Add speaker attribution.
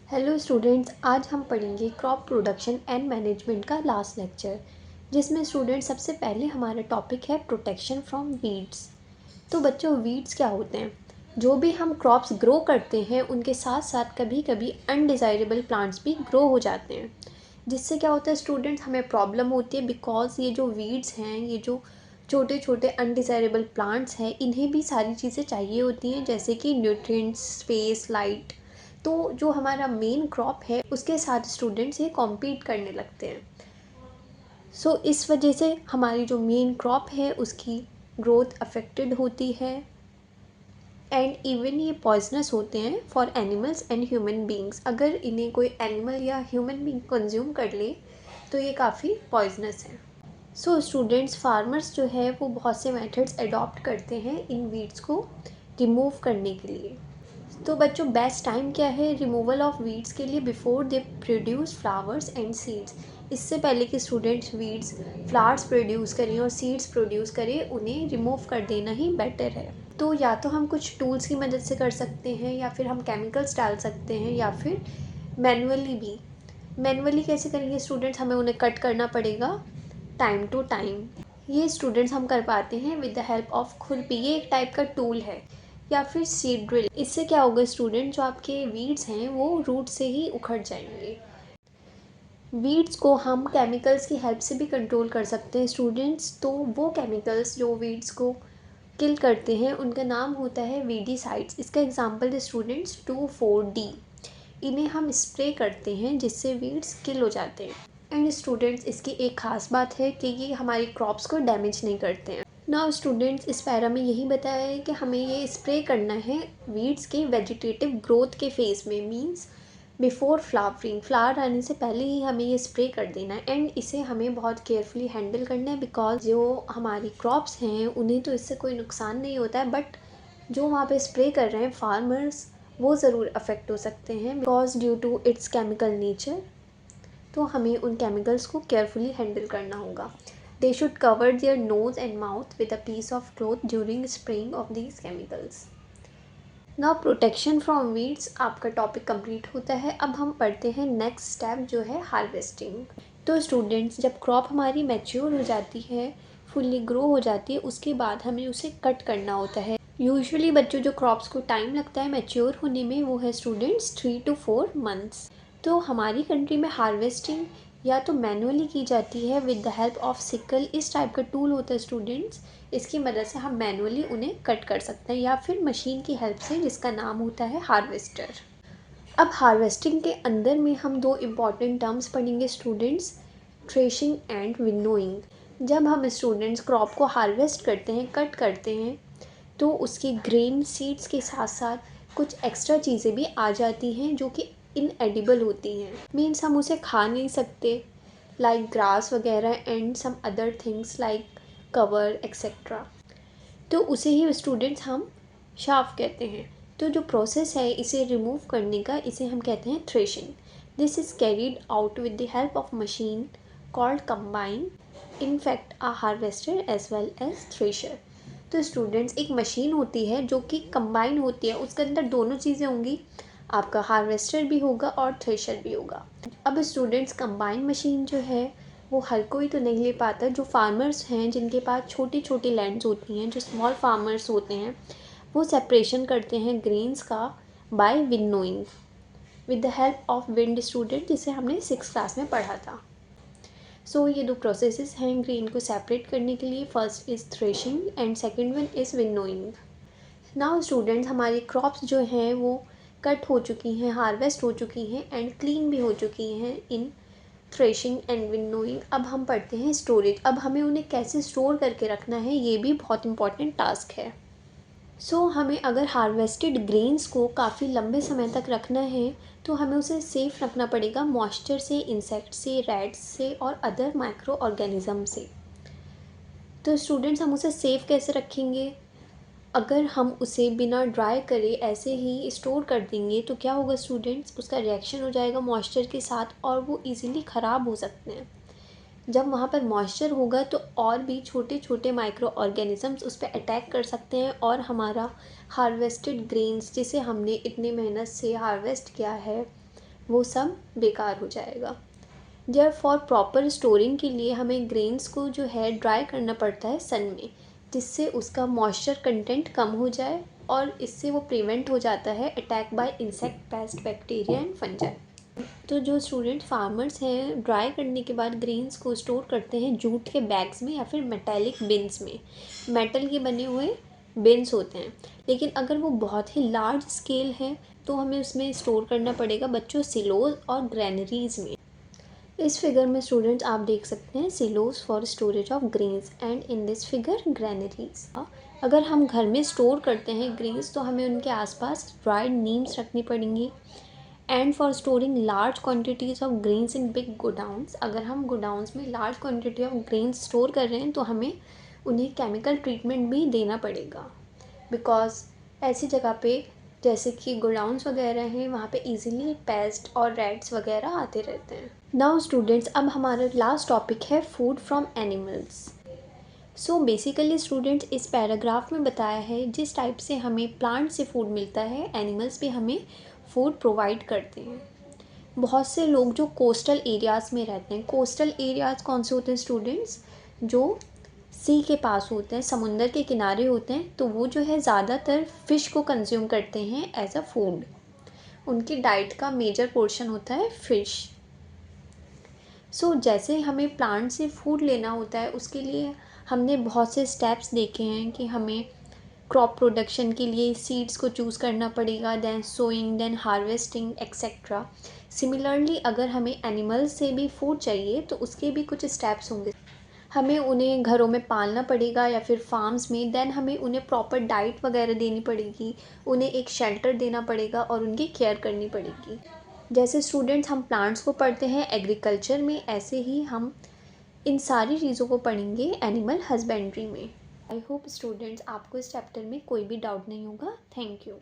Speaker 1: Hello students, आज हम पढ़ेंगे क्रॉप प्रोडक्शन एंड मैनेजमेंट का लास्ट लेक्चर, जिसमें स्टूडेंट्स सबसे पहले हमारा टॉपिक है प्रोटेक्शन फ्रॉम वीड्स। तो बच्चों, वीड्स क्या होते हैं? जो भी हम क्रॉप्स ग्रो करते हैं उनके साथ साथ कभी कभी अनडिज़ायरेबल प्लांट्स भी ग्रो हो जाते हैं, जिससे क्या होता है स्टूडेंट्स, हमें प्रॉब्लम होती है बिकॉज ये जो वीड्स हैं, ये जो छोटे छोटे अनडिज़ायरेबल प्लांट्स हैं, इन्हें भी सारी चीज़ें चाहिए होती हैं, जैसे कि न्यूट्रिएंट्स, स्पेस, लाइट। तो जो हमारा मेन क्रॉप है उसके साथ स्टूडेंट्स ये कॉम्पीट करने लगते हैं। इस वजह से हमारी जो मेन क्रॉप है उसकी ग्रोथ अफेक्टेड होती है, एंड इवन ये पॉइजनस होते हैं for animals and human beings. अगर इन्हें कोई एनिमल या ह्यूमन बींग कंज्यूम कर ले तो ये काफ़ी पॉइजनस है। स्टूडेंट्स, फार्मर्स जो है वो बहुत से मेथड्स अडॉप्ट करते हैं इन वीड्स को रिमूव करने के लिए। तो बच्चों, बेस्ट टाइम क्या है रिमूवल ऑफ वीड्स के लिए? Before they produce flowers and seeds. इससे पहले कि स्टूडेंट्स वीड्स फ्लावर्स प्रोड्यूस करें और सीड्स प्रोड्यूस करें, उन्हें रिमूव कर देना ही बेटर है। तो या तो हम कुछ टूल्स की मदद से कर सकते हैं, या फिर हम केमिकल्स डाल सकते हैं, या फिर मैनुअली भी। मैनुअली कैसे करेंगे स्टूडेंट्स? हमें उन्हें कट करना पड़ेगा टाइम टू टाइम। ये स्टूडेंट्स हम कर पाते हैं विद द हेल्प ऑफ खुरपी। ये एक टाइप का टूल है, या फिर सीड ड्रिल। इससे क्या होगा स्टूडेंट, जो आपके वीड्स हैं वो रूट से ही उखड़ जाएंगे। वीड्स को हम केमिकल्स की हेल्प से भी कंट्रोल कर सकते हैं स्टूडेंट्स। तो वो केमिकल्स जो वीड्स को किल करते हैं उनका नाम होता है वीडीसाइड्स। इसका एग्जांपल है स्टूडेंट्स 2,4-D। इन्हें हम स्प्रे करते हैं जिससे वीड्स किल हो जाते हैं। एंड स्टूडेंट्स, इसकी एक ख़ास बात है कि ये हमारी क्रॉप्स को डैमेज नहीं करते हैं। नाउ स्टूडेंट्स, इस पैरा में यही बताया है कि हमें ये स्प्रे करना है वीड्स के वेजिटेटिव ग्रोथ के फेज़ में, मींस बिफोर फ्लावरिंग। फ्लावर आने से पहले ही हमें ये स्प्रे कर देना है, एंड इसे हमें बहुत केयरफुली हैंडल करना है बिकॉज जो हमारी क्रॉप्स हैं उन्हें तो इससे कोई नुकसान नहीं होता है, बट जो वहाँ पे स्प्रे कर रहे हैं फार्मर्स, वो ज़रूर अफेक्ट हो सकते हैं because due to its chemical nature. तो हमें उन केमिकल्स को केयरफुली हैंडल करना होगा। They should cover their nose and mouth with a piece of cloth during spraying of these chemicals. Now protection from weeds आपका टॉपिक कंप्लीट होता है। अब हम पढ़ते हैं नेक्स्ट स्टेप जो है हार्वेस्टिंग। तो स्टूडेंट्स, जब क्रॉप हमारी मैच्योर हो जाती है, फुल्ली ग्रो हो जाती है, उसके बाद हमें उसे कट करना होता है। यूजुअली बच्चों, जो क्रॉप्स को टाइम लगता है मैच्योर होने में वो है स्टूडेंट्स 3 to 4 मंथ्स। तो हमारी कंट्री में हार्वेस्टिंग या तो मैनुअली की जाती है with the help of sickle. इस टाइप का टूल होता है स्टूडेंट्स, इसकी मदद से हम मैनुअली उन्हें कट कर सकते हैं, या फिर मशीन की हेल्प से जिसका नाम होता है हार्वेस्टर। अब हार्वेस्टिंग के अंदर में हम दो इम्पॉर्टेंट टर्म्स पढ़ेंगे स्टूडेंट्स, थ्रेशिंग एंड विनोइंग। जब हम स्टूडेंट्स क्रॉप को हार्वेस्ट करते हैं, कट करते हैं, तो उसके ग्रेन सीड्स के साथ साथ कुछ एक्स्ट्रा चीज़ें भी आ जाती हैं जो कि इनएडिबल होती हैं, मीन्स हम उसे खा नहीं सकते, लाइक ग्रास वगैरह and some other things like cover etcetera. तो उसे ही स्टूडेंट्स हम शाफ कहते हैं। तो जो प्रोसेस है इसे रिमूव करने का, इसे हम कहते हैं threshing. This is carried out with the help of machine called combine, in fact a harvester as well as thresher. तो स्टूडेंट्स, एक मशीन होती है जो कि कंबाइन होती है, उसके अंदर दोनों चीज़ें होंगी, आपका हार्वेस्टर भी होगा और थ्रेशर भी होगा। अब स्टूडेंट्स, कंबाइन मशीन जो है वो हर कोई तो नहीं ले पाता। जो फार्मर्स हैं जिनके पास छोटी छोटी लैंड्स होती हैं, जो स्मॉल फार्मर्स होते हैं, वो सेपरेशन करते हैं ग्रेन्स का by winnowing with the help of wind student, जिसे हमने 6th क्लास में पढ़ा था। ये दो प्रोसेसेस हैं ग्रेन को सेपरेट करने के लिए। First is threshing and second one is winnowing. Now students, हमारी क्रॉप्स जो हैं वो कट हो चुकी हैं, हार्वेस्ट हो चुकी हैं एंड क्लीन भी हो चुकी हैं इन थ्रेशिंग एंड विनोइंग। अब हम पढ़ते हैं स्टोरेज। अब हमें उन्हें कैसे स्टोर करके रखना है, ये भी बहुत इंपॉर्टेंट टास्क है। हमें अगर हार्वेस्टेड ग्रेन्स को काफ़ी लंबे समय तक रखना है तो हमें उसे सेफ़ रखना पड़ेगा मॉइस्चर से, इंसेक्ट से, रैट्स से और अदर माइक्रो ऑर्गेनिज़म से। तो स्टूडेंट्स, हम उसे सेफ़ कैसे रखेंगे? अगर हम उसे बिना ड्राई करे ऐसे ही स्टोर कर देंगे तो क्या होगा स्टूडेंट्स, उसका रिएक्शन हो जाएगा मॉइस्चर के साथ और वो ईज़िली ख़राब हो सकते हैं। जब वहाँ पर मॉइस्चर होगा तो और भी छोटे छोटे माइक्रो ऑर्गेनिज़म्स उस पर अटैक कर सकते हैं और हमारा हार्वेस्टेड ग्रेन्स, जिसे हमने इतनी मेहनत से हार्वेस्ट किया है, वो सब बेकार हो जाएगा। जब फॉर प्रॉपर स्टोरिंग के लिए हमें ग्रेन्स को जो है ड्राई करना पड़ता है सन में, जिससे उसका मॉइस्चर कंटेंट कम हो जाए और इससे वो प्रिवेंट हो जाता है attack by insect, paste, bacteria and fungi. तो जो स्टूडेंट फार्मर्स हैं ड्राई करने के बाद ग्रेन्स को स्टोर करते हैं जूट के बैग्स में या फिर मेटेलिक बिन्स में। मेटल के बने हुए बिन्स होते हैं, लेकिन अगर वो बहुत ही लार्ज स्केल है तो हमें उसमें स्टोर करना पड़ेगा बच्चों सिलोज और ग्रैनरीज में। इस फिगर में स्टूडेंट्स आप देख सकते हैं silos for storage of grains and in this figure granaries. अगर हम घर में स्टोर करते हैं ग्रेन्स तो हमें उनके आसपास ड्राइड नीम्स रखनी पड़ेंगी। And for storing large quantities of grains in big godowns, अगर हम गोडाउंस में large quantity of grains store कर रहे हैं तो हमें उन्हें केमिकल ट्रीटमेंट भी देना पड़ेगा, बिकॉज ऐसी जगह पे जैसे कि गोडाउंस वगैरह हैं वहाँ पे इजीली पेस्ट और रैट्स वगैरह आते रहते हैं। नाउ स्टूडेंट्स, अब हमारा लास्ट टॉपिक है food from animals. So basically students इस पैराग्राफ में बताया है जिस टाइप से हमें प्लांट से फूड मिलता है एनिमल्स भी हमें फूड प्रोवाइड करते हैं। बहुत से लोग जो कोस्टल एरियाज़ में रहते हैं, कोस्टल एरियाज़ कौन से होते हैं स्टूडेंट्स, जो सी के पास होते हैं, समुंदर के किनारे होते हैं, तो वो जो है ज़्यादातर फ़िश को कंज्यूम करते हैं एज अ फूड। उनकी डाइट का मेजर पोर्शन होता है फ़िश। सो जैसे हमें प्लांट से फूड लेना होता है उसके लिए हमने बहुत से स्टेप्स देखे हैं कि हमें क्रॉप प्रोडक्शन के लिए सीड्स को चूज़ करना पड़ेगा, then sowing, then harvesting etcetera. Similarly अगर हमें एनिमल्स से भी फूड चाहिए तो उसके भी कुछ स्टेप्स होंगे। हमें उन्हें घरों में पालना पड़ेगा या फिर फार्म्स में, देन हमें उन्हें प्रॉपर डाइट वगैरह देनी पड़ेगी, उन्हें एक शेल्टर देना पड़ेगा और उनकी केयर करनी पड़ेगी। जैसे स्टूडेंट्स हम प्लांट्स को पढ़ते हैं एग्रीकल्चर में, ऐसे ही हम इन सारी चीज़ों को पढ़ेंगे एनिमल हस्बेंड्री में। आई होप स्टूडेंट्स आपको इस चैप्टर में कोई भी डाउट नहीं होगा। Thank you.